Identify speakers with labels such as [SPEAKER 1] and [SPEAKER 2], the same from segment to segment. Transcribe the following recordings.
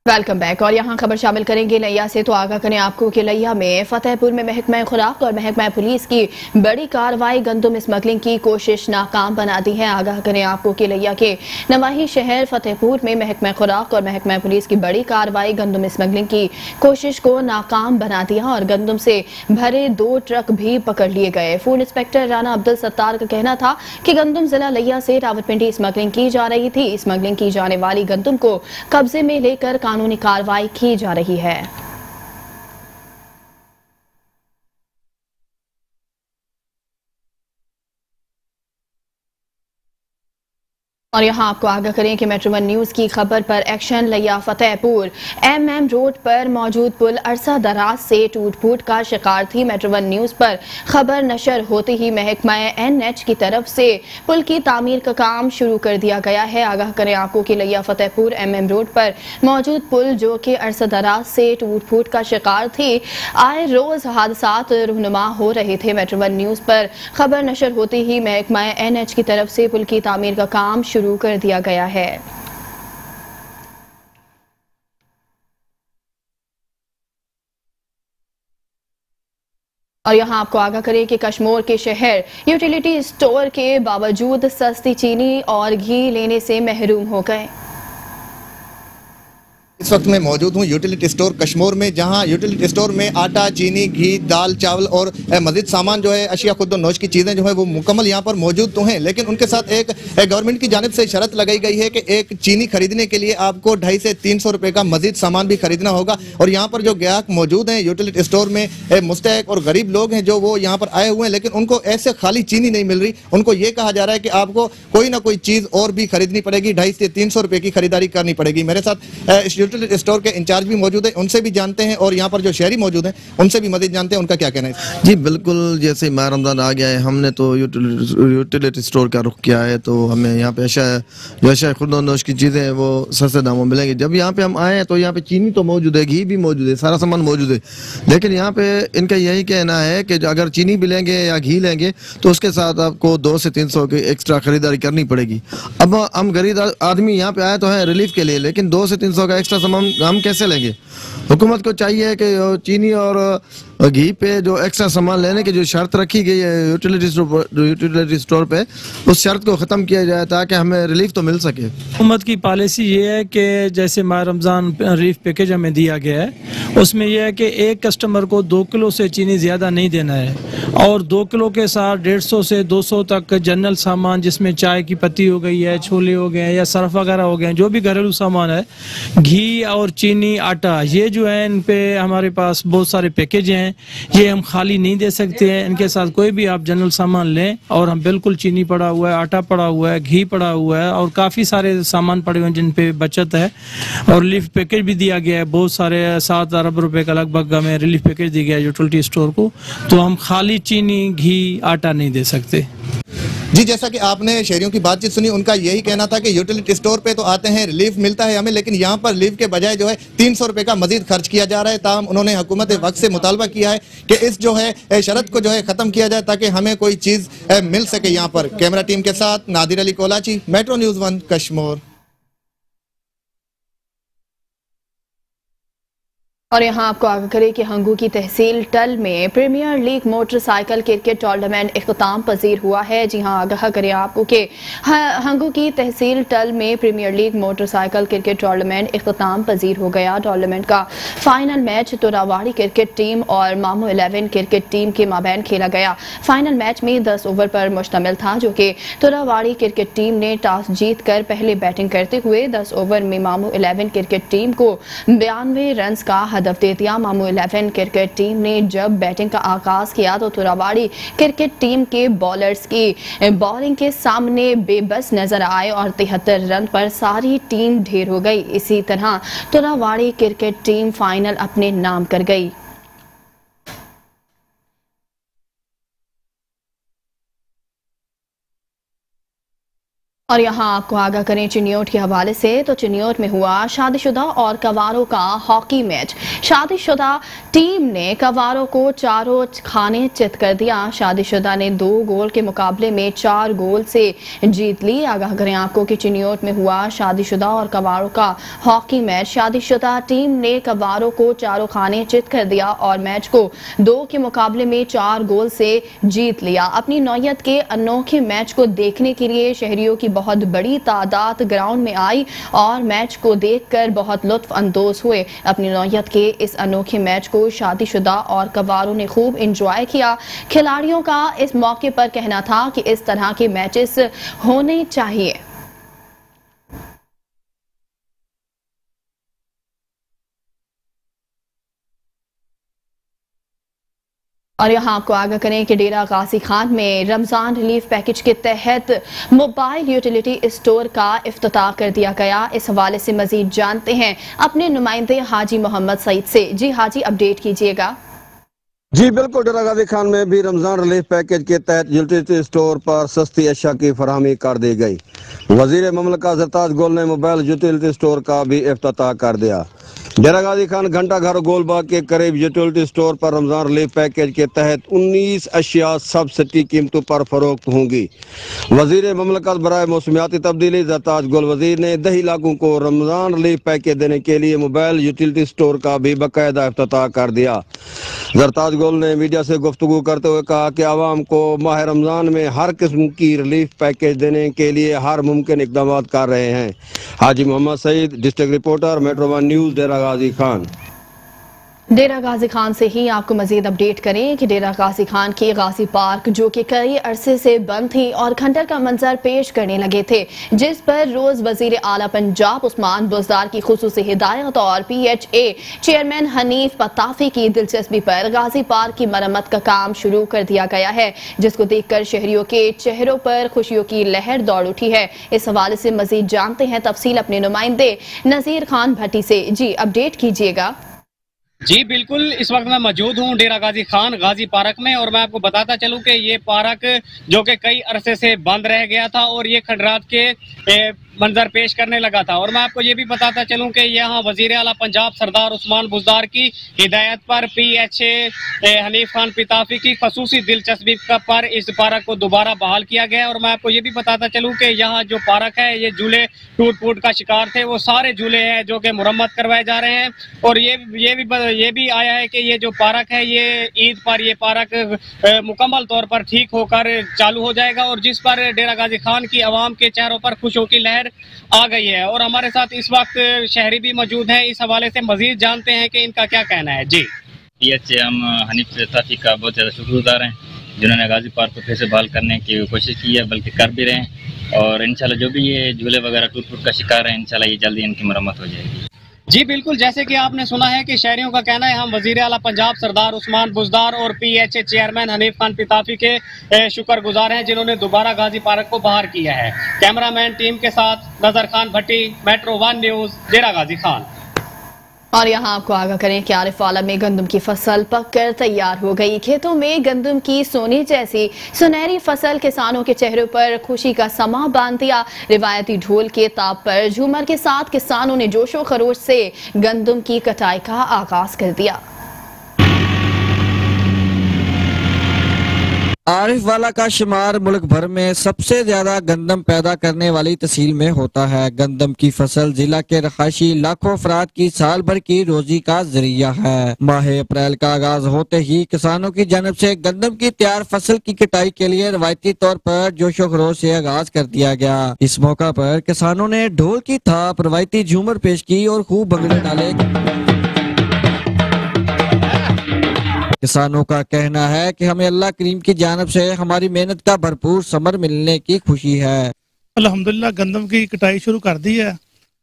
[SPEAKER 1] Welcome back. और यहाँ खबर शामिल करेंगे लिया से। तो आगाह करें आपको कि लिया में फतेहपुर में महकमा खुराक और महकमा पुलिस की बड़ी कार्रवाई, गंदम स्मगलिंग की कोशिश नाकाम बना दी है। आगाह करें आपको कि लिया के नवाही शहर फतेहपुर में महकमा खुराक और महकमा पुलिस की बड़ी कार्रवाई, गंदम स्मगलिंग की कोशिश को नाकाम बना दिया और गंदम से भरे 2 ट्रक भी पकड़ लिए गए। फूड इंस्पेक्टर राना अब्दुल सत्तार का कहना था कि गंदम जिला लिया से रावलपिंडी स्मगलिंग की जा रही थी। स्मगलिंग की जाने वाली गंदम को कब्जे में लेकर कानूनी कार्रवाई की जा रही है। और यहाँ आपको आगाह करें कि मेट्रो 1 न्यूज की खबर पर एक्शन। लिया फतेहपुर MM रोड पर मौजूद पुल अरसा दराज से टूट फूट का शिकार थी। मेट्रो 1 न्यूज पर खबर नशर होते ही महकमा NH की तरफ से पुल की तामीर का काम शुरू कर दिया गया है। आगाह करें आपको कि लिया फतेहपुर MM रोड पर मौजूद पुल जो कि अरसा दराज से टूट फूट का शिकार थी, आए रोज हादसात रहनुमा हो रहे थे। मेट्रो 1 न्यूज पर खबर नशर होते ही महकमा NH की तरफ से पुल की तामीर का काम शुरू कर दिया गया है। और यहाँ आपको आगाह करें कि कश्मीर के शहर यूटिलिटी स्टोर के बावजूद सस्ती चीनी और घी लेने से महरूम हो गए।
[SPEAKER 2] इस वक्त मैं मौजूद हूँ यूटिलिटी स्टोर कश्मीर में, जहाँ यूटिलिटी स्टोर में आटा, चीनी, घी, दाल, चावल और मजीद सामान जो है अशिया खुद नोश की चीज़ें जो है वो मुकम्मल यहाँ पर मौजूद तो हैं, लेकिन उनके साथ एक गवर्नमेंट की जानिब से शर्त लगाई गई है कि एक चीनी खरीदने के लिए आपको 250 से 300 रुपये का मजीद सामान भी खरीदना होगा। और यहाँ पर जो ग्राहक मौजूद हैं यूटिलिटी स्टोर में, मुस्तहक और गरीब लोग हैं जो वो यहाँ पर आए हुए हैं, लेकिन उनको ऐसे खाली चीनी नहीं मिल रही। उनको ये कहा जा रहा है कि आपको कोई ना कोई चीज़ और भी खरीदनी पड़ेगी, 250 से 300 रुपये की खरीदारी करनी पड़ेगी। मेरे साथ यूटिलिटी स्टोर के इंचार्ज भी मौजूद है, उनसे भी जानते हैं और यहाँ पर जो शहरी मौजूद हैं उनसे भी मदद जानते हैं उनका क्या कहना है।
[SPEAKER 3] जी बिल्कुल, जैसे माह रमज़ान आ गया है, हमने तो यूटिलिटी स्टोर का रुख किया है, तो हमें यहाँ पे ऐशा खुर्दनोश की चीज़ें वो सस्ते दामों में मिलेंगी। जब यहाँ पे हम आए हैं तो यहाँ पे चीनी तो मौजूद है, घी भी मौजूद है, सारा सामान मौजूद है, लेकिन यहाँ पे इनका यही कहना है कि अगर चीनी भी लेंगे या घी लेंगे तो उसके साथ आपको 200 से 300 की एक्स्ट्रा खरीदारी करनी पड़ेगी। अब हम गरीब आदमी यहाँ पे आए तो हैं रिलीफ के लिए, लेकिन 200 से 300 का एक्स्ट्रा सामान हम कैसे लेंगे? हुकूमत को चाहिए कि चीनी और घी पे जो एक्स्ट्रा सामान लेने की जो शर्त रखी गई है यूटिलिटी स्टोर पे, उस शर्त को ख़त्म किया जाए ताकि हमें रिलीफ तो मिल सके।
[SPEAKER 4] हुकूमत की पॉलिसी ये है कि जैसे माह रमज़ान रिलीफ पैकेज हमें दिया गया है, उसमें यह है कि एक कस्टमर को 2 किलो से चीनी ज़्यादा नहीं देना है और 2 किलो के साथ 150 से 200 तक जनरल सामान, जिसमें चाय की पत्ती हो गई है, छोले हो गए या सर्फ वगैरह हो गए, जो भी घरेलू सामान है, घी और चीनी, आटा, ये जो है इन पे हमारे पास बहुत सारे पैकेज हैं। ये हम खाली नहीं दे सकते हैं, इनके साथ कोई भी आप जनरल सामान लें और हम बिल्कुल चीनी पड़ा हुआ है, आटा पड़ा हुआ है, घी पड़ा हुआ है और काफ़ी सारे सामान पड़े हुए हैं जिन पे बचत है। और रिलीफ पैकेज भी दिया गया है, बहुत सारे 7 अरब रुपए का लगभग हमें रिलीफ पैकेज दिया गया है यूटिलिटी स्टोर को, तो हम खाली चीनी, घी, आटा नहीं दे सकते।
[SPEAKER 2] जी, जैसा कि आपने शहरियों की बातचीत सुनी, उनका यही कहना था कि यूटिलिटी स्टोर पे तो आते हैं, रिलीफ मिलता है हमें, लेकिन यहाँ पर रिलीफ के बजाय जो है 300 रुपये का मजीद खर्च किया जा रहा है। ताहम उन्होंने हुकूमत वक्त से मुतालबा किया है कि इस जो है शरत को जो है ख़त्म किया जाए ताकि हमें कोई चीज़ मिल सके। यहाँ पर कैमरा टीम के साथ नादिर अली कोलाची, मेट्रो न्यूज़ 1 कश्मीर।
[SPEAKER 1] और यहाँ आपको आगाह करें कि हंगू की तहसील टल में premier league motorcycle cricket tournament इख्तिताम पजीर हुआ है। जी हाँ, आगाह करें आपको कि हंगू की तहसील टल में premier league motorcycle cricket tournament इख्तिताम पजीर हो गया। टूर्नामेंट का final match Turawari cricket team और मामू 11 क्रिकेट टीम के माबैन खेला गया। फाइनल मैच में 10 ओवर पर मुश्तमिल था, जो कि तुरावाड़ी क्रिकेट टीम ने टॉस जीत कर पहले बैटिंग करते हुए 10 ओवर में मामू 11 क्रिकेट टीम को 92 रन का हदफ दे दिया। मामू 11 क्रिकेट टीम ने जब बैटिंग का आगाज किया तो तुरावाड़ी क्रिकेट टीम के बॉलर्स की बॉलिंग के सामने बेबस नजर आए और 73 रन पर सारी टीम ढेर हो गई। इसी तरह तुरावाड़ी क्रिकेट टीम फाइनल अपने नाम कर गई। और यहाँ आपको आगाह करें चिन्योट के हवाले से, तो चिन्योट में हुआ शादीशुदा और कवारों का हॉकी मैच। शादीशुदा टीम ने कवारों को चारों खाने चित कर दिया। शादीशुदा ने 2 गोल के मुकाबले में 4 गोल से जीत ली। आगाह करें आपको कि चिन्योट में हुआ शादीशुदा और कवारों का हॉकी मैच। शादीशुदा टीम ने कवारों को चारों खाने चित कर दिया और मैच को 2 के मुकाबले में 4 गोल से जीत लिया। अपनी नौयत के अनोखे मैच को देखने के लिए शहरियों की बहुत बड़ी तादाद ग्राउंड में आई और मैच को देखकर बहुत लुत्फ अंदोज हुए। अपनी नौयत के इस अनोखे मैच को शादीशुदा और कवारों ने खूब एंजॉय किया। खिलाड़ियों का इस मौके पर कहना था कि इस तरह के मैचेस होने चाहिए। और यहाँ आपको आगाह करें कि डेरा गाजी खान में रमजान रिलीफ पैकेज के तहत मोबाइल यूटिलिटी स्टोर का इफ्तिताह कर दिया गया। इस हवाले से मजीद जानते हैं अपने नुमाइंदे हाजी मोहम्मद सईद से। जी हाजी, अपडेट कीजिएगा।
[SPEAKER 5] जी बिल्कुल, डेरा गाजी खान में भी रमजान रिलीफ पैकेज के तहत यूटिलिटी स्टोर पर सस्ती अशिया की फराहमी कर दी गई। वजीर ममलकत जरताज गोल ने मोबाइल यूटिलिटी स्टोर का भी इफ्तिताह कर दिया। डेरा गाजी खान घंटा घर गोलबाग के करीब यूटिलिटी स्टोर पर रमजान रिलीफ पैकेज के तहत 19 अशिया सब्सिडी कीमतों पर फरोख्त होंगी। वजीर ममलकत बराए मौसमियाती तब्दीली जरताज गोल वजीर ने 10 इलाकों को रमजान रिलीफ पैकेज देने के लिए मोबाइल यूटिलिटी स्टोर का भी बाकायदा इफ्तिताह कर दिया। जरताज गोल ने मीडिया से गुफ्तगू करते हुए कहा कि आवाम को माह रमजान में हर किस्म की रिलीफ पैकेज देने के लिए हर मुमकिन इकदाम कर रहे हैं। Haji Mohammad Saeed, district reporter, metro 1 news, Dera Ghazi Khan.
[SPEAKER 1] Dera Ghazi Khan से ही आपको मजीद अपडेट करें कि डेरा गाजी खान की गाजी पार्क जो कि कई अरसे से बंद थी और खंडर का मंजर पेश करने लगे थे, जिस पर रोज वजीर आला पंजाब उस्मान बुज़दार की खुसूसी हिदायत और PHA चेयरमैन हनीफ पताफी की दिलचस्पी पर गाजी पार्क की मरम्मत का काम शुरू कर दिया गया है, जिसको देखकर शहरियों के चेहरों पर खुशियों की लहर दौड़ उठी है। इस हवाले से मजीद जानते हैं तफसील अपने नुमाइंदे नजीर खान भट्टी से। जी अपडेट कीजिएगा।
[SPEAKER 6] जी बिल्कुल, इस वक्त मैं मौजूद हूँ डेरा गाजी खान गाजी पार्क में और मैं आपको बताता चलूँ कि ये पार्क जो कि कई अरसे से बंद रह गया था और ये खंडरात के मंजर पेश करने लगा था। और मैं आपको ये भी बताता चलूँ कि यहाँ वजीर आला पंजाब सरदार उस्मान बुज़दार की हिदायत पर PHA हनीफ खान पिताफी की खसूसी दिलचस्पी पर इस पार्क को दोबारा बहाल किया गया। और मैं आपको ये भी बताता चलूँ कि यहाँ जो पार्क है ये झूले टूट फूट का शिकार थे, वो सारे झूले हैं जो कि मुरम्मत करवाए जा रहे हैं। और ये भी आया है कि ये जो पार्क है ये ईद पर ये पार्क मुकम्मल तौर पर ठीक होकर चालू हो जाएगा और जिस पर डेरा गाजी खान की आवाम के चेहरों पर खुशियों की लहर आ गई है। और हमारे साथ इस वक्त शहरी भी मौजूद हैं, इस हवाले से मजीद जानते हैं कि इनका क्या कहना है। जी
[SPEAKER 7] PHA हम हनीफ ताफी का बहुत ज़्यादा शुक्रगुजार हैं जिन्होंने गाजी पार्क को फिर से बहाल करने की कोशिश की है, बल्कि कर भी रहे हैं। और इंशाल्लाह जो भी ये झूले वगैरह टूट फूट का शिकार है, इंशाल्लाह ये जल्दी इनकी मरम्मत हो जाएगी।
[SPEAKER 6] जी बिल्कुल, जैसे कि आपने सुना है कि शहरियों का कहना है, हम वजीर आला पंजाब सरदार उस्मान बुज़दार और PHA चेयरमैन हनीफ खान पिताफी के शुक्रगुजार हैं जिन्होंने दोबारा गाजी पार्क को बहाल किया है। कैमरामैन टीम के साथ नजर खान भट्टी, मेट्रो 1 न्यूज़, डेरा गाजी खान।
[SPEAKER 1] और यहाँ आपको आगाह करें कि आरिफ वाला में गंदम की फसल पककर तैयार हो गई। खेतों में गंदम की सोने जैसी सुनहरी फसल किसानों के चेहरों पर खुशी का समा बांध दिया। रिवायती ढोल के ताब पर झूमर के साथ किसानों ने जोशो खरोश से गंदम की कटाई का आगाज कर दिया।
[SPEAKER 8] आरिफ वाला का शुमार मुल्क भर में सबसे ज्यादा गंदम पैदा करने वाली तहसील में होता है। गंदम की फसल जिला के रहायशी लाखों अफराद की साल भर की रोजी का जरिया है। माह अप्रैल का आगाज होते ही किसानों की जानब से गंदम की तैयार फसल की कटाई के लिए रवायती तौर पर जोशो खरोश से आगाज कर दिया गया। इस मौका पर किसानों ने ढोल की थाप, रवायती झूमर पेश की और खूब भंगड़े डाले। किसानों का कहना है कि हमें अल्लाह करीम की जानब से हमारी मेहनत का भरपूर समर मिलने की खुशी है।
[SPEAKER 9] अल्हम्दुलिल्लाह गंदम की कटाई शुरू कर दी है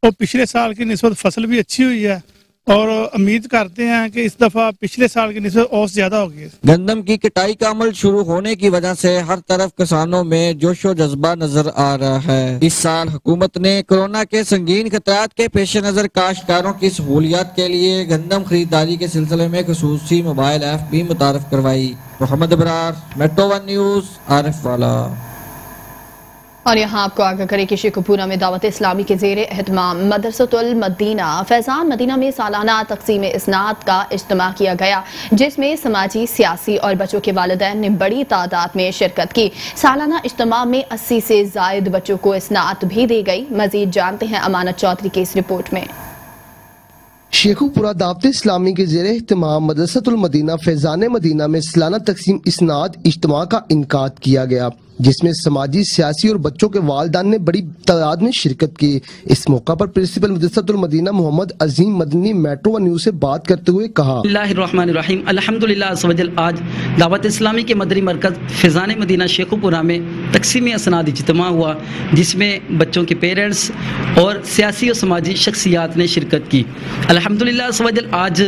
[SPEAKER 9] और पिछले साल की निस्बत फसल भी अच्छी हुई है और उम्मीद करते हैं कि इस दफा पिछले साल की निस्बत औसत ज्यादा होगी।
[SPEAKER 8] गंदम की कटाई का अमल शुरू होने की वजह से हर तरफ किसानों में जोशो जज्बा नजर आ रहा है। इस साल हुकूमत ने कोरोना के संगीन खतरात के पेश नजर काश्तकारों की सहूलियत के लिए गंदम खरीदारी के सिलसिले में खसूसी मोबाइल ऐप भी मुतारफ करवाई। मोहम्मद अबरार, मेट्रो 1 न्यूज़, आरिफ वाला।
[SPEAKER 1] और यहाँ आपको आगाह करें कि शेखुपुरा में दावत इस्लामी के ज़ेरे एहतमाम मदरसतुल मदीना फैज़ान मदीना में सालाना तक़सीम इस्नाद का इज्तिमा किया गया, जिसमें समाजी, सियासी और बच्चों के वालिदैन ने बड़ी तादाद में शिरकत की। सालाना इज्तिमा में 80 से ज़ायद बच्चों को इस्नाद भी दी गई। मजीद जानते हैं अमानत चौधरी की इस रिपोर्ट में।
[SPEAKER 10] शेखुपुरा दावत इस्लामी के ज़ेरे एहतमाम मदरसतुल मदीना फैज़ान मदीना में सालाना तक़सीम इस्नाद इज्तिमा का इनकाद किया गया, जिसमें समाजी, सियासी और बच्चों के वालिदैन ने बड़ी तादाद में शिरकत की। इस मौका पर प्रिंसिपल मदरसतुल मदीना मोहम्मद अजीम मदनी मेट्रो वन न्यूज़ से बात करते हुए कहा,
[SPEAKER 11] बिस्मिल्लाहिर्रहमानिर्रहीम, अल्हम्दुलिल्लाह सवजल आज दावत इस्लामी के मदरी मरकज़ फैज़ान मदीना शेखुपुरा में तक़सीम इस्नाद इज्तिमा हुआ, जिसमें बच्चों के पेरेंट्स और सियासी और समाजी शख्सियात ने शिरकत की। अल्हम्दुलिल्लाह सवजल आज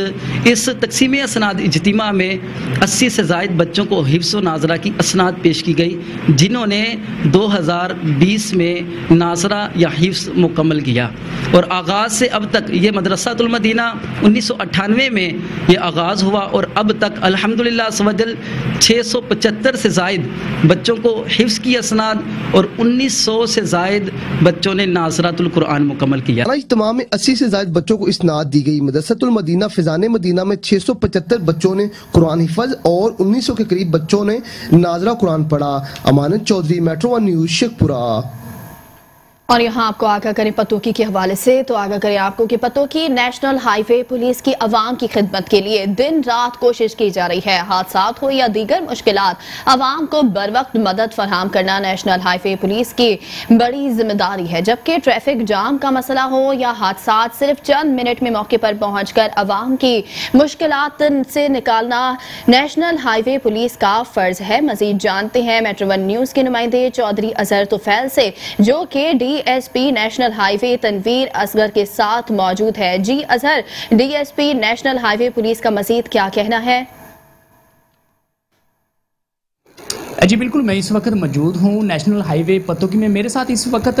[SPEAKER 11] इस तक़सीम इस्नाद इज्तिमा में 80 से ज़ायद बच्चों को हिफ्ज़ व नाज़रा की इस्नाद पेश की गई, जिन्होंने 2020 में नाज़रा या हिफ्ज़ मुकम्मल किया। और आगाज़ से अब तक ये मदरसातुल मदीना 1998 में ये आगाज़ हुआ और अब तक अल्हम्दुलिल्लाह सवजल 675 से ज़ायद बच्चों को हिफ्ज़ की इस्नाद और 1900 से ज़ायद बच्चों ने नाज़रातुल कुरान मुकम्मल किया।
[SPEAKER 10] इज्तिमा में 80 से ज़ायद बच्चों को इस्नाद दी गई। मदरसतुल मदीना फैज़ान मदीना में 675 बच्चों ने कुरान हिफ़्ज़ और 1900 के करीब बच्चों ने नाज़रा कुरान पढ़ा। Amanat Chaudhry, metro one news, Sheikhupura.
[SPEAKER 1] और यहाँ आपको आगाह करें पतोकी के हवाले से, तो आगाह करें आपको कि पतोकी नेशनल हाईवे पुलिस की अवाम की खिदमत के लिए दिन रात कोशिश की जा रही है। हादसात हो या दीगर मुश्किलात, अवाम को बर वक्त मदद फराहम करना नेशनल हाईवे पुलिस की बड़ी जिम्मेदारी है। जबकि ट्रैफिक जाम का मसला हो या हादसात, सिर्फ चंद मिनट में मौके पर पहुँच कर अवाम की मुश्किलात से निकालना नेशनल हाईवे पुलिस का फर्ज है। मजीद जानते हैं मेट्रो वन न्यूज़ के नुमाइंदे चौधरी अजहर तुफैल से, जो कि DSP national highway Tanveer Asghar के साथ मौजूद है। जी Azhar, DSP national highway police का मजीद क्या कहना है?
[SPEAKER 12] जी बिल्कुल, मैं इस वक्त मौजूद हूँ नेशनल हाईवे पतोकी में। मेरे साथ इस वक्त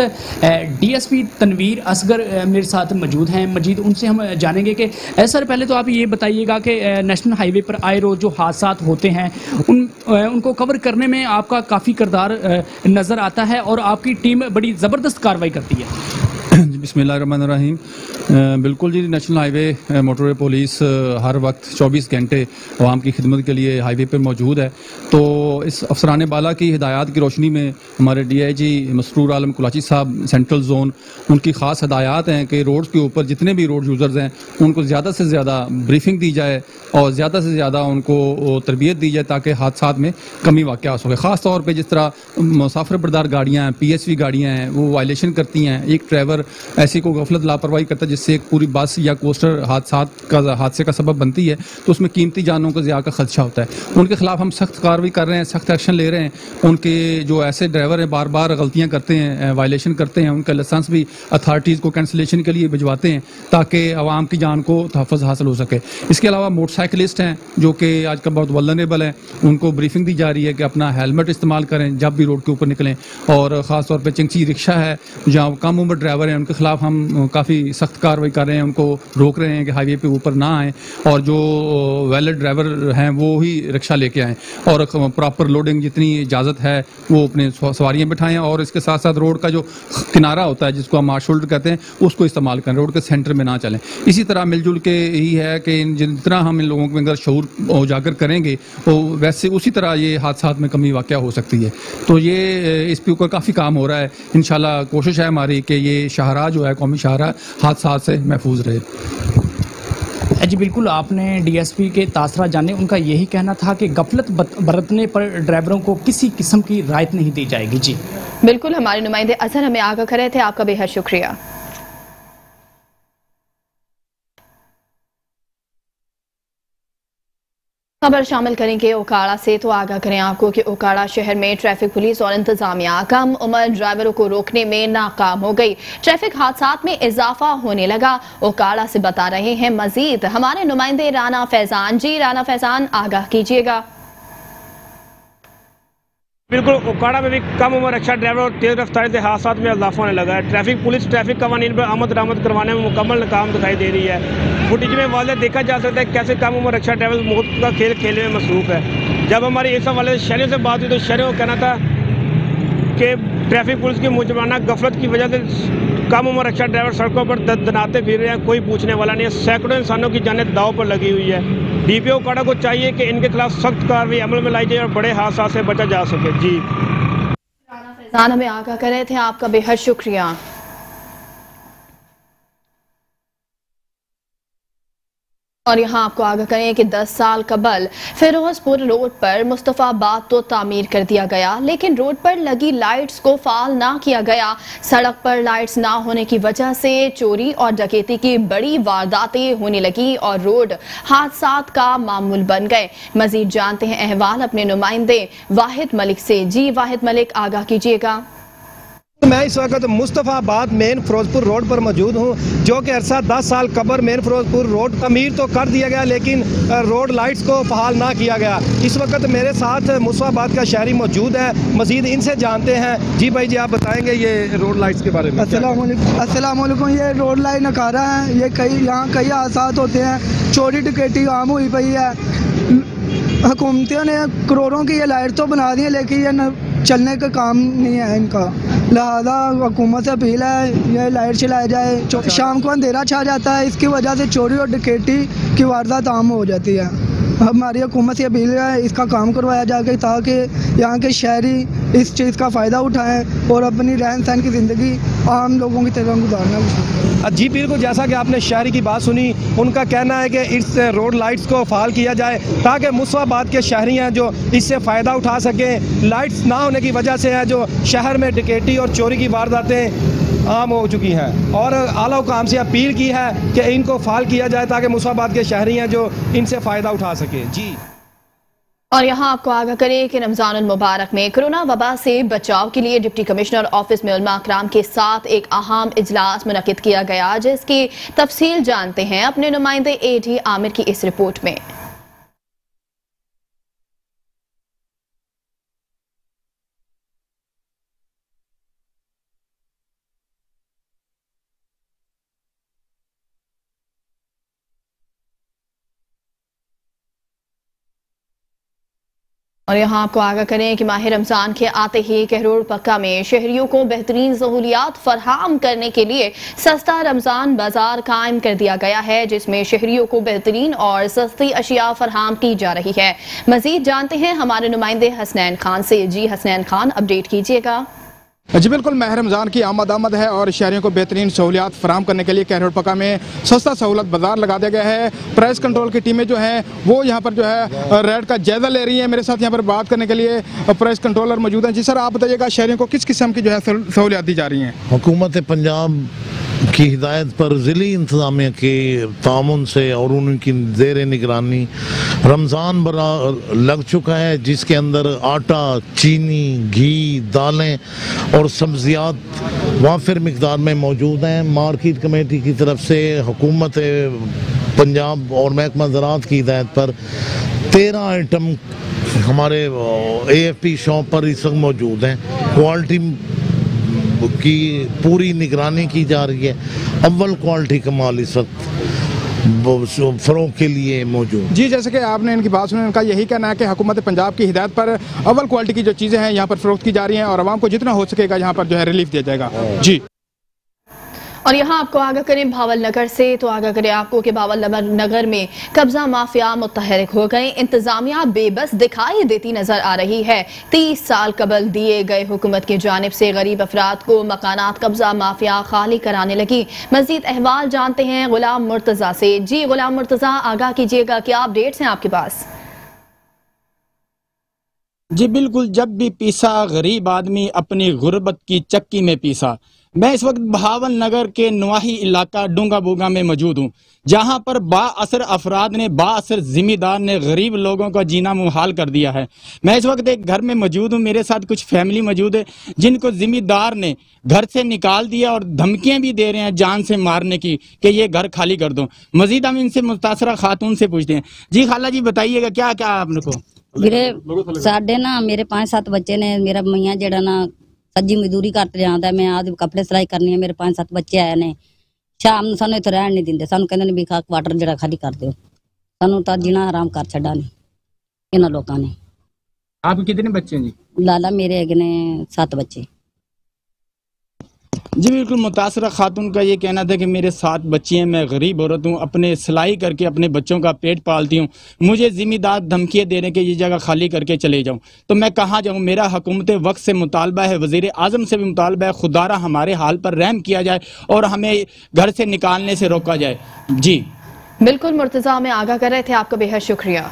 [SPEAKER 12] DSP तनवीर असगर मेरे साथ मौजूद हैं। मजीद उनसे हम जानेंगे कि सर पहले तो आप ये बताइएगा कि नेशनल हाईवे पर आए रोज़ जो हादसात होते हैं उनको कवर करने में आपका काफ़ी किरदार नज़र आता है और आपकी टीम बड़ी ज़बरदस्त कार्रवाई करती है।
[SPEAKER 13] बिस्मिल्लाहिर्रहमानिर्रहीम। बिल्कुल जी, नेशनल हाईवे मोटरवे पुलिस हर वक्त 24 घंटे आवाम की खिदमत के लिए हाईवे पर मौजूद है। तो इस अफसरान बाला की हिदायत की रोशनी में हमारे DIG मसरूर आलम कुलाची साहब सेंट्रल जोन, उनकी ख़ास हिदायत हैं कि रोड्स के ऊपर जितने भी रोड यूज़र्स हैं उनको ज़्यादा से ज़्यादा ब्रीफिंग दी जाए और ज़्यादा से ज़्यादा उनको तरबियत दी जाए ताकि हादसात में कमी वाक़ हो सके। ख़ास तौर पर जिस तरह मुसाफिर बरदार गाड़ियाँ हैं, PSV गाड़ियाँ हैं, वो वायलेशन करती हैं। एक ड्राइवर ऐसी को गफलत लापरवाही करता है जिससे एक पूरी बस या कोस्टर हादसे का सबब बनती है, तो उसमें कीमती जानों को ज़िया का खदशा होता है। उनके खिलाफ हम सख्त कार्रवाई कर रहे हैं, सख्त एक्शन ले रहे हैं। उनके जो ऐसे ड्राइवर हैं बार बार गलतियाँ करते हैं, वायलेशन करते हैं, उनका लाइसेंस भी अथॉरिटीज़ को कैंसलेशन के लिए भिजवाते हैं ताकि आवाम की जान को तहफ़्फ़ुज़ हासिल हो सके। इसके अलावा मोटरसाइकिलिस्ट हैं जो कि आजकल बहुत वल्नरेबल हैं, उनको ब्रीफिंग दी जा रही है कि अपना हेलमेट इस्तेमाल करें जब भी रोड के ऊपर निकलें। और ख़ास तौर पर चिंची रिक्शा है जहाँ कम उम्र ड्राइवर हैं उनके खिलाफ हम काफ़ी सख्त कार्रवाई कर रहे हैं, उनको रोक रहे हैं कि हाईवे पे ऊपर ना आएँ और जो वैलिड ड्राइवर हैं वो ही रिक्शा लेके आएँ और प्रॉपर लोडिंग जितनी इजाज़त है वो अपने सवारियाँ बिठाएँ। और इसके साथ साथ रोड का जो किनारा होता है जिसको हम मार्श शोल्डर कहते हैं उसको इस्तेमाल करें, रोड के सेंटर में ना चलें। इसी तरह मिलजुल के ही है कि जितना हम इन लोगों के अंदर शऊर उजागर करेंगे तो वैसे उसी तरह ये हादसात में कमी वाक़या हो सकती है। तो ये इस पे ऊपर काफ़ी काम हो रहा है। इंशाल्लाह कोशिश है हमारी कि ये शाहराह जो है कौमी शाहराह हादसात से महफूज रहे।
[SPEAKER 12] जी बिल्कुल, आपने DSP के तासरा जाने, उनका यही कहना था कि गफलत बरतने पर ड्राइवरों को किसी किस्म की राहत नहीं दी जाएगी। जी
[SPEAKER 1] बिल्कुल, हमारे नुमाइंदे अजहर हमें आगाह कर रहे थे, आपका बेहद शुक्रिया। खबर शामिल करेंगे ओकाड़ा से, तो आगाह करें आपको कि ओकाड़ा शहर में ट्रैफिक पुलिस और इंतजामिया कम उम्र ड्राइवरों को रोकने में नाकाम हो गई। ट्रैफिक हादसात में इजाफा होने लगा। ओकाड़ा से बता रहे हैं मजीद हमारे नुमाइंदे राना फैजान। जी राना फैजान, आगाह कीजिएगा।
[SPEAKER 14] बिल्कुल, ओकाड़ा में भी कम उम्र रिक्शा ड्राइवर और तेज रफ्तारी से हादसात में इजाफा होने लगा है। ट्रैफिक पुलिस ट्रैफिक कवानीन पर आमद दरामद करवाने में मुकम्मल नाकाम दिखाई दे रही है। फुटेज में वाज़ेह देखा जा सकता है कैसे कम उम्र रिक्शा ड्राइवर मौत का खेल खेलने में मसरूफ़ है। जब हमारी इस हवाले से शहरियों से बात हुई तो शहरियों का कहना था कि ट्रैफिक पुलिस की मुजबाना गफलत की वजह से कम उम्र रक्षा ड्राइवर सड़कों पर दनाते फिर रहे हैं, कोई पूछने वाला नहीं है। सैकड़ों इंसानों की जानें दांव पर लगी हुई है। DPO उकाड़ा को चाहिए कि इनके खिलाफ सख्त कार्रवाई अमल में लाई जाए और बड़े हादसा से बचा जा सके। जी
[SPEAKER 1] फैजान हमें आगाह कर रहे थे, आपका बेहद शुक्रिया। और यहाँ आपको आगाह करें कि 10 साल कबल फिरोजपुर रोड पर मुस्तफाबाद तो तामीर कर दिया गया, लेकिन रोड पर लगी लाइट्स को फाल ना किया गया। सड़क पर लाइट्स ना होने की वजह से चोरी और डकैती की बड़ी वारदातें होने लगी और रोड हादसात का मामूल बन गए। मजीद जानते हैं अहवाल अपने नुमाइंदे वाहिद मलिक से। जी वाहिद मलिक, आगाह कीजिएगा।
[SPEAKER 15] मैं इस वक्त मुस्तफाबाद मेन फिरोजपुर रोड पर मौजूद हूं, जो कि अरसा 10 साल कबल मेन फिरोजपुर रोड तमीर तो कर दिया गया, लेकिन रोड लाइट्स को बहाल ना किया गया। इस वक्त मेरे साथ मुस्तफाबाद का शहरी मौजूद है, मजीद इनसे जानते हैं। जी भाई जी, आप बताएंगे ये रोड लाइट्स के बारे में।
[SPEAKER 16] अस्सलाम वालेकुम। ये रोड लाइट नकारा है, ये यहाँ कई हादसा होते हैं, चोरी डकैती आम हुई पई है। हुकूमतों ने करोड़ों की ये लाइट तो बना दी है, लेकिन ये चलने का काम नहीं है इनका। लिहाजा हुकूमत से अपील है ये लाइट चलाई जाए। शाम को अंधेरा छा जाता है, इसकी वजह से चोरी और डकैती की वारदात आम हो जाती है। हमारी हुकूमत से अपील है इसका काम करवाया जाए ताकि यहाँ के शहरी इस चीज़ का फ़ायदा उठाएं और अपनी रहन सहन की ज़िंदगी आम लोगों की तरह गुजारना।
[SPEAKER 15] जी बिल्कुल, जैसा कि आपने शहरी की बात सुनी, उनका कहना है कि इस रोड लाइट्स को फाल किया जाए ताकि मुस्तफाबाद के शहरी हैं जो इससे फ़ायदा उठा सकें। लाइट्स ना होने की वजह से है जो शहर में डकैती और चोरी की वारदातें आम हो चुकी हैं, और आला हुकाम से अपील की है कि इनको फाल किया जाए ताकि मुस्तफाबाद के शहरी हैं जो इनसे फ़ायदा उठा सकें। जी,
[SPEAKER 1] और यहाँ आपको आगाह करें कि रमजान मुबारक में कोरोना वबा से बचाव के लिए डिप्टी कमिश्नर ऑफिस में उलमा कराम के साथ एक अहम इजलास मुनक्किद किया गया, जिसकी तफसील जानते हैं अपने नुमाइंदे AD आमिर की इस रिपोर्ट में। और यहाँ आपको आगाह करें कि माह रमजान के आते ही कहरोड़ पक्का में शहरियों को बेहतरीन सहूलियात फराहम करने के लिए सस्ता रमजान बाजार कायम कर दिया गया है, जिसमें शहरियों को बेहतरीन और सस्ती अशिया फराहम की जा रही है। मजीद जानते हैं हमारे नुमाइंदे हसनैन खान से। जी हसनैन खान, अपडेट कीजिएगा।
[SPEAKER 17] जी बिल्कुल, माह रमज़ान की आमद है और शहरियों को बेहतरीन सहूलियात फराहम करने के लिए कहरोड़ पक्का में सस्ता सहूलत बाजार लगा दिया गया है। प्राइस कंट्रोल की टीमें जो हैं वो यहाँ पर जो है रेट का जायजा ले रही हैं। मेरे साथ यहाँ पर बात करने के लिए प्राइस कंट्रोलर मौजूद हैं। जी सर, आप बताइएगा शहरियों को किस किस्म की जो है सहूलियात दी जा रही हैं?
[SPEAKER 18] हुकूमत पंजाब की हिदायत पर ज़िली इंतज़ामिया के तामुन से और उनकी ज़ेर निगरानी रमज़ान बरा लग चुका है, जिसके अंदर आटा, चीनी, घी, दालें और सब्जियात वाफिर मिकदार में मौजूद हैं। मार्केट कमेटी की तरफ से हुकूमत पंजाब और महकमा ज़राअत की हिदायत पर 13 आइटम हमारे AFP शॉप पर इस वक्त मौजूद हैं। क्वालिटी की पूरी निगरानी की जा रही है। अव्वल क्वालिटी का माल इस वक्त फरोग के लिए मौजूद।
[SPEAKER 17] जी, जैसे कि आपने इनकी बात सुनी, उनका यही कहना है कि हुकूमत पंजाब की हिदायत पर अव्वल क्वालिटी की जो चीज़ें हैं यहाँ पर फरोख्त की जा रही हैं और आवाम को जितना हो सकेगा यहाँ पर जो है रिलीफ दिया जाएगा। जी,
[SPEAKER 1] और यहाँ आपको आगाह करें भावल नगर से, तो आगाह करें आपको कि भावल नगर में कब्जा माफिया मुतहरिक हो गए। इंतजामिया बेबस दिखाई देती नजर आ रही है। 30 साल कबल दिए गए हुकूमत की जानिब से गरीब अफराद को मकानात कब्जा माफिया खाली कराने लगी। मजीद अहवाल जानते हैं गुलाम मुर्तजा से। जी गुलाम मुर्तजा, आगाह कीजिएगा, क्या अपडेट्स हैं आपके पास?
[SPEAKER 19] जी बिल्कुल, जब भी पीसा गरीब आदमी अपनी गुर्बत की चक्की में पीसा। मैं इस वक्त बहावल नगर के नवाही इलाका डूंगा बूगा में मौजूद हूँ, जहाँ पर बाअसर अफराद ने, बाअसर जिम्मेदार ने गरीब लोगों का जीना मुहाल कर दिया है। मैं इस वक्त एक घर में मौजूद हूँ, मेरे साथ कुछ फैमिली मौजूद है जिनको जिम्मेदार ने घर से निकाल दिया और धमकियां भी दे रहे हैं जान से मारने की कि ये घर खाली कर दो। मजीद हम इनसे मुतासरा खातून से पूछते हैं। जी खाला जी, बताइएगा क्या क्या आपने को?
[SPEAKER 20] मेरे साढ़े ना मेरे 5-7 बच्चे ने, मेरा मैया जड़ा ना सज्जी मजदूरी करते जाता है, मैं आज कपड़े सिलाई करनी है, मेरे 5-7 बच्चे आए ने। शाम ਨੂੰ ਸਾਨੂੰ ਇੱਥੇ ਰਹਿਣ ਨਹੀਂ ਦਿੰਦੇ, ਸਾਨੂੰ ਕਹਿੰਦੇ ਨੇ ਵੀ ਕੁਆਟਰ ਜਿਹੜਾ ਖਾਲੀ ਕਰ ਦਿਓ। ਸਾਨੂੰ ਤਾਂ जीना आराम कर छड़ा ने इन लोगों ने।
[SPEAKER 19] आपके कितने बच्चे हैं जी?
[SPEAKER 20] लाला मेरे अगने 7 बच्चे।
[SPEAKER 19] जी बिल्कुल, मुतासरा खातून का ये कहना था कि मेरे 7 बच्चे हैं, मैं गरीब औरत हूँ, अपने सिलाई करके अपने बच्चों का पेट पालती हूँ, मुझे ज़िम्मेदार धमकियाँ दे रहे हैं कि ये जगह खाली करके चले जाऊँ, तो मैं कहाँ जाऊँ। मेरा हुकूमत वक्त से मुतालबा है, वज़ीर आज़म से भी मुतालबा है, खुदारा हमारे हाल पर रहम किया जाए और हमें घर से निकालने से रोका जाए। जी
[SPEAKER 1] बिल्कुल, मुर्तज़ा में आगाह कर रहे थे, आपका बेहद शुक्रिया।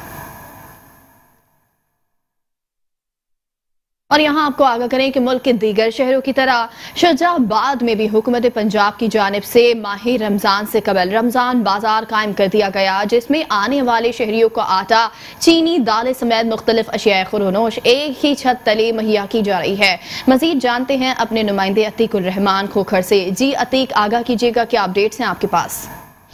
[SPEAKER 1] और यहाँ आपको आगाह करें कि मुल्क के दीगर शहरों की तरह शाहजहाबाद में भी हुकूमत पंजाब की जानिब से माह रमज़ान से कबल रमज़ान बाजार कायम कर दिया गया, जिसमें आने वाले शहरियों को आटा, चीनी, दालें समेत मुख्तलिफ अशिया खुरोनोश एक ही छत तले मुहैया की जा रही है। मजीद जानते हैं अपने नुमाइंदे अतीक उर रहमान खोखर से। जी अतीक, आगाह कीजिएगा, क्या अपडेट्स हैं आपके पास?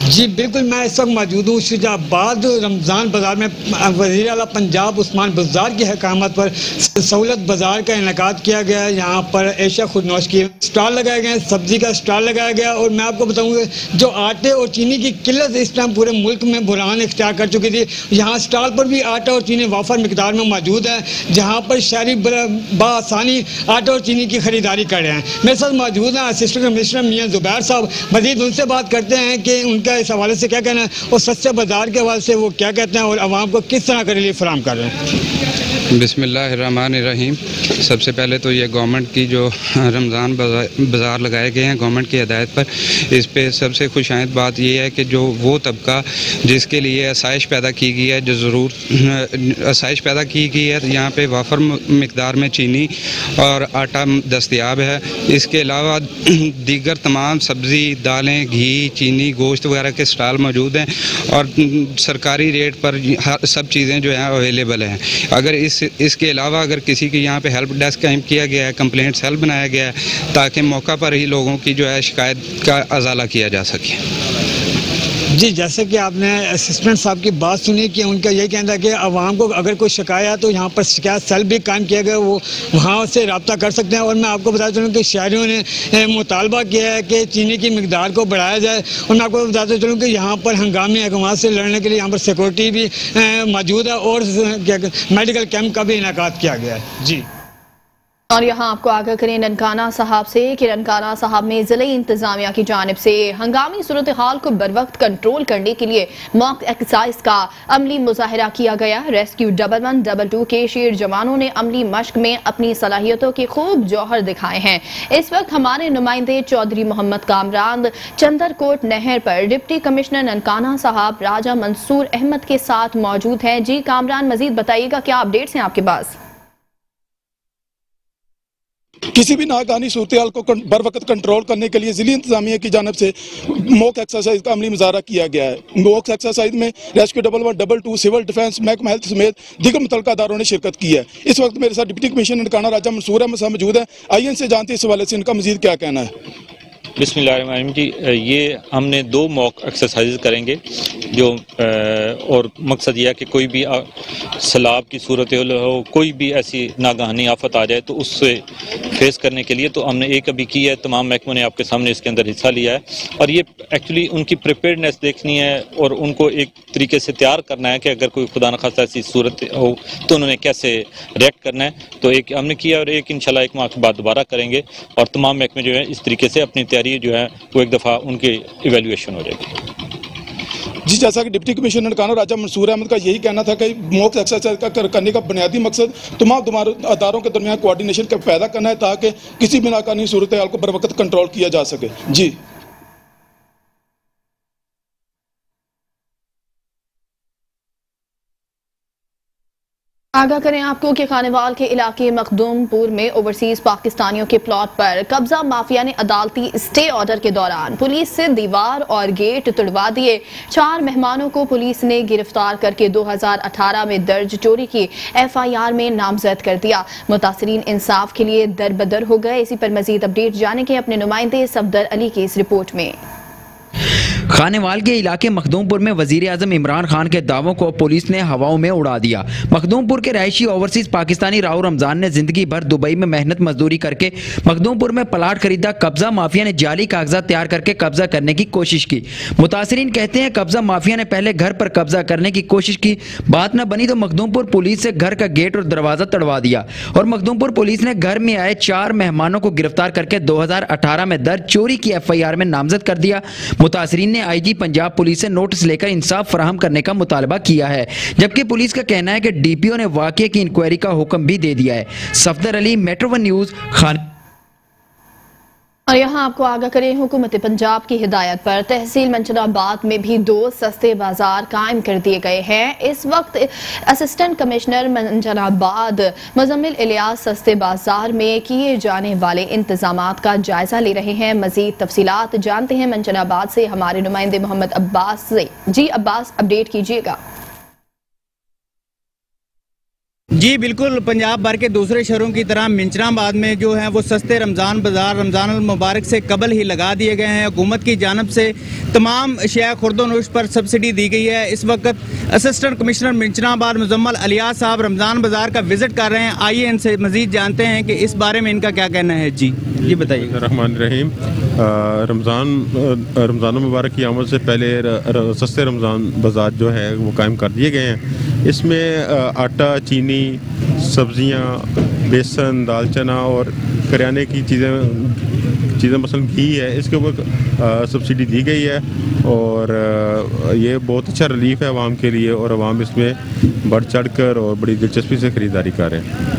[SPEAKER 21] जी बिल्कुल, मैं इस वक्त मौजूद हूँ शाहजहाबाद रमज़ान बाज़ार में। वज़ीर आला पंजाब उस्मान बुज़दार की हकामत पर सहूलत बाज़ार का इनेकाद किया गया है। यहाँ पर एशिया खुदनोश की स्टॉल लगाए गए हैं, सब्जी का स्टॉल लगाया गया। और मैं आपको बताऊँगा, जो आटे और चीनी की किल्लत इस टाइम पूरे मुल्क में बुरहान इख्तियार कर चुकी थी, यहाँ स्टॉल पर भी आटा और चीनी वाफर मिकदार में मौजूद है, जहाँ पर शहरी बआसानी आटा और चीनी की खरीदारी कर रहे हैं। मेरे साथ मौजूद हैं असिस्टेंट कमिश्नर मियाँ ज़ुबैर साहब। मज़ीद उनसे बात करते हैं कि उनका इस हवाले से क्या कहना है और सस्ते बाजार के हवाले से वो क्या कहते हैं और आवाम को किस तरह का रिलीफ फराहम कर रहे हैं।
[SPEAKER 22] बिस्मिल्लाहिर्रहमानिर्रहीम। सबसे पहले तो ये गवर्नमेंट की जो रमज़ान बाज़ार लगाए गए हैं गवर्नमेंट की हिदायत पर, इस पे सबसे खुशाइंद बात ये है कि जो वो तबका जिसके लिए आसाइश पैदा की गई है, जो ज़रूर आसाइश पैदा की गई है, यहाँ पे वाफर मिकदार में चीनी और आटा दस्तयाब है। इसके अलावा दीगर तमाम सब्ज़ी, दालें, घी, चीनी, गोश्त वगैरह के स्टॉल मौजूद हैं और सरकारी रेट पर सब चीज़ें जो हैं अवेलेबल हैं। अगर इसके अलावा अगर किसी की यहाँ पे हेल्प डेस्क कायम किया गया है, कंप्लेंट सेल बनाया गया है, ताकि मौका पर ही लोगों की जो है शिकायत का अजाला किया जा सके।
[SPEAKER 21] जी, जैसे कि आपने असिस्टेंट साहब की बात सुनी कि उनका यही कहना है कि आवाम को अगर कोई शिकायत है तो यहाँ पर शिकायत सेल भी कायम किया गया, वो वहाँ से रब्ता कर सकते हैं। और मैं आपको बताता चलूँ कि शहरियों ने मुतालबा किया है कि चीनी की मिकदार को बढ़ाया जाए। और मैं आपको बताता चलूँ कि यहाँ पर हंगामी अगवात से लड़ने के लिए यहाँ पर सिक्योरिटी भी मौजूद है और मेडिकल कैंप का भी इनेकाद किया गया है। जी,
[SPEAKER 1] और यहाँ आपको आगाह करें ननकाना साहब से कि ननकाना साहब में ज़िले इंतजामिया की जानिब से हंगामी सूरत हाल को बर वक्त कंट्रोल करने के लिए मॉक एक्सरसाइज का अमली मुजाहरा किया गया। रेस्क्यू 112 के शेर जवानों ने अमली मश्क में अपनी सलाहियतों के खूब जौहर दिखाए हैं। इस वक्त हमारे नुमाइंदे चौधरी मोहम्मद कामरान चंदरकोट नहर पर डिप्टी कमिश्नर ननकाना साहब राजा मंसूर अहमद के साथ मौजूद हैं। जी कामरान, मजीद बताइएगा, क्या अपडेट्स हैं आपके पास?
[SPEAKER 23] किसी भी नाकानी सूरत हाल को बर वक्त कंट्रोल करने के लिए ज़िली इंतजामिया की जानब से मॉक एक्सरसाइज का अमली मुजाहरा किया गया है। मॉक एक्सरसाइज में रेस्क्यू 112 सिविल डिफेंस, महकमा हेल्थ समेत दीगर मुतल्लिका अदारों ने शिरकत की है। इस वक्त मेरे साथ डिप्टी कमिश्नर ननकाना राजा मंसूर अहमद साहब मौजूद है। आइए इनसे जानते हैं इस हवाले से इनका मजीद क्या कहना है।
[SPEAKER 24] बिस्मिल्लाहिर्रहमानिर्रहीम जी, ये हमने 2 मॉक एक्सरसाइज करेंगे जो और मकसद यह है कि कोई भी सैलाब की सूरत हो, कोई भी ऐसी नागहानी आफत आ जाए तो उससे फेस करने के लिए तो हमने एक अभी की है। तमाम महकमों ने आपके सामने इसके अंदर हिस्सा लिया है और ये एक्चुअली उनकी प्रिपेयर्डनेस देखनी है और उनको एक तरीके से तैयार करना है कि अगर कोई खुदा न खास्ता ऐसी सूरत हो तो उन्होंने कैसे रिएक्ट करना है। तो एक हमने किया और एक इंशाल्लाह 1 माह के बाद दोबारा करेंगे और तमाम महकमे जो है इस तरीके से अपनी तैयारी जो है वो एक दफ़ा उनकी इवेल्युएशन हो जाएगी।
[SPEAKER 23] जी, जैसा कि डिप्टी कमिश्नर ननकाना राजा मंसूर अहमद का यही कहना था कि मॉक एक्सरसाइज का करने का बुनियादी मकसद तमाम अदारों के दरमियान कोऑर्डिनेशन का पैदा करना है ताकि किसी भी नाकानी सूरत हाल को बर वक्त कंट्रोल किया जा सके। जी,
[SPEAKER 1] आगाह करें आपको कि खानेवाल के इलाके मखदूमपुर में ओवरसीज पाकिस्तानियों के प्लॉट पर कब्जा माफिया ने अदालती स्टे ऑर्डर के दौरान पुलिस से दीवार और गेट तुड़वा दिए। 4 मेहमानों को पुलिस ने गिरफ्तार करके 2018 में दर्ज चोरी की FIR में नामजद कर दिया। मुतासरीन इंसाफ के लिए दर बदर हो गए। इसी पर मजीद अपडेट जाने के अपने नुमाइंदे सफदर अली की इस रिपोर्ट में।
[SPEAKER 2] खानेवाल के इलाके मखदूमपुर में वजीर आजम इमरान खान के दावों को पुलिस ने हवाओं में उड़ा दिया। मखदूमपुर के रहायशी ओवरसीज पाकिस्तानी राव रमजान ने जिंदगी भर दुबई में मेहनत मजदूरी करके मखदूमपुर में प्लाट खरीदा। कब्जा माफिया ने जाली कागजात तैयार करके कब्जा करने की कोशिश की। मुतासरीन कहते हैं कब्जा माफिया ने पहले घर पर कब्जा करने की कोशिश की, बात न बनी तो मखदूमपुर पुलिस से घर का गेट और दरवाजा तड़वा दिया और मखदूमपुर पुलिस ने घर में आए 4 मेहमानों को गिरफ्तार करके 2018 में दर्ज चोरी की FIR में नामजद कर दिया। मुतासरीन ने IG पंजाब पुलिस से नोटिस लेकर इंसाफ फराहम करने का मुतालबा किया है, जबकि पुलिस का कहना है कि DPO ने वाकये की इंक्वायरी का हुक्म भी दे दिया है। Safdar Ali, metro 1 news, Khan.
[SPEAKER 1] और यहाँ आपको आगाह करें, हुकूमत पंजाब की हिदायत पर तहसील मंचनाबाद में भी 2 सस्ते बाजार कायम कर दिए गए हैं। इस वक्त असिस्टेंट कमिश्नर मंचनाबाद मुजम्मिल इलियास सस्ते बाजार में किए जाने वाले इंतजामात का जायजा ले रहे हैं। मजीद तफसीलात जानते हैं मंचनाबाद से हमारे नुमाइंदे मोहम्मद अब्बास से। जी अब्बास, अपडेट कीजिएगा।
[SPEAKER 19] जी बिल्कुल, पंजाब भर के दूसरे शहरों की तरह मिंचनाबाद में जो है वो सस्ते रमज़ान बाज़ार रमज़ान अल मुबारक से कबल ही लगा दिए गए हैं। हुकूमत की जानब से तमाम अशिया खुर्दोनोश पर सब्सिडी दी गई है। इस वक्त असिस्टेंट कमिश्नर मिंचनाबाद मुजम्मिल इलियास साहब रमज़ान बाज़ार का विज़िट कर रहे हैं। आइए इनसे मज़ीद जानते हैं कि इस बारे में इनका क्या कहना है। जी बताइए।
[SPEAKER 3] रहमान रहीम, रमज़ान मुबारक की आमद से पहले सस्ते रमज़ान बाज़ार जो है वो कायम कर दिए गए हैं। इसमें आटा, चीनी, सब्जियां, बेसन, दाल चना और करियाने की चीज़ें मसलन घी है, इसके ऊपर सब्सिडी दी गई है और ये बहुत अच्छा रिलीफ है आवाम के लिए और आवाम इसमें बढ़ चढ़ कर और बड़ी दिलचस्पी से ख़रीदारी कर रहे हैं।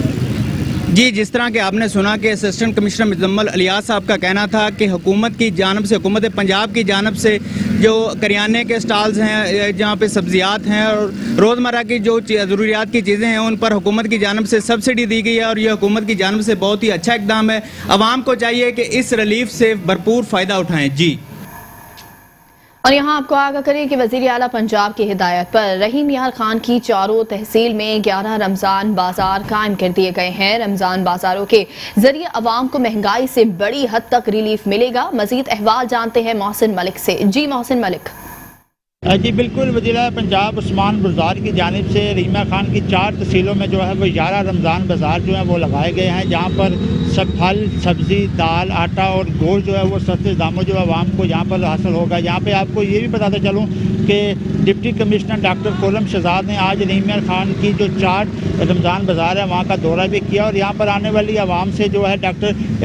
[SPEAKER 19] जी, जिस तरह के आपने सुना कि असिस्टेंट कमिश्नर मुजम्मिल इलियास साहब का कहना था कि हुकूमत की जानब से, हुकूमत पंजाब की जानब से जो करियाने के स्टॉल्स हैं, जहाँ पे सब्जियात हैं और रोज़मर्रा की जो ज़रूरियात की चीज़ें हैं उन पर हुकूमत की जानब से सब्सिडी दी गई है और ये हुकूमत की जानब से बहुत ही अच्छा इक़दाम है। आवाम को चाहिए कि इस रिलीफ से भरपूर फ़ायदा उठाएँ। जी,
[SPEAKER 1] और यहाँ आपको आगाह करें कि वज़ीर आला पंजाब की हिदायत पर रहीम यार खान की चारों तहसील में 11 रमज़ान बाजार कायम कर दिए गए हैं। रमज़ान बाजारों के जरिए अवाम को महंगाई से बड़ी हद तक रिलीफ मिलेगा। मजीद अहवाल जानते हैं मोहसिन मलिक से। जी मोहसिन मलिक।
[SPEAKER 4] जी बिल्कुल, वज़ीर आला पंजाब उस्मान बुज़दार की जानिब से रहीम यार खान की 4 तहसीलों में जो है वो 11 रमज़ान बाज़ार जो है वो लगाए गए हैं, जहाँ पर सब फल, सब्ज़ी, दाल, आटा और गोश्त जो है वो सस्ते दामों जो आवाम को यहाँ पर हासिल होगा। यहाँ पे आपको ये भी बताते चलूँ कि deputy commissioner doctor Ghulam Shahzad ने आज रहीम यार खान की जो 4 रमज़ान बाज़ार है वहाँ का दौरा भी किया और यहाँ पर आने वाली आवाम से जो है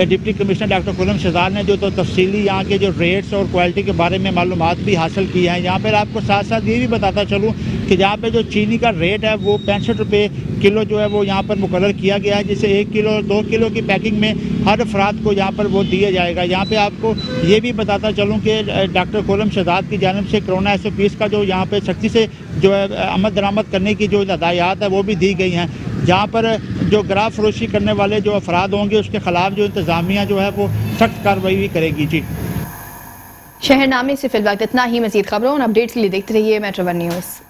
[SPEAKER 4] deputy commissioner doctor Ghulam Shahzad ने जो तो तफसीली यहाँ के जो रेट्स और क्वालिटी के बारे में मालूमात भी हासिल की हैं। यहाँ पर आपको साथ साथ ये भी बताता चलूँ कि यहाँ पे जो चीनी का रेट है वो 65 रुपये किलो जो है वो यहाँ पर मुकर्रर किया गया है, जिसे 1 किलो और 2 किलो की पैकिंग में हर अफराद को यहाँ पर वो दिया जाएगा। यहाँ पे आपको ये भी बताता चलूँ कि डॉक्टर कोलम शहजाद की जानिब से कोरोना SOPs का जो यहाँ पे सख्ती से जो है आमद दरामद करने की जो हदायत है वो भी दी गई हैं। जहाँ पर जो गरा फरोशी करने वाले जो अफराद होंगे उसके खिलाफ जो इंतज़ामिया जो है वो सख्त कार्रवाई भी करेगी। जी,
[SPEAKER 1] शहरनामे से फिलहाल इतना ही। मजीद खबरों और अपडेट्स के लिए देखते रहिए मेट्रो 1 न्यूज़।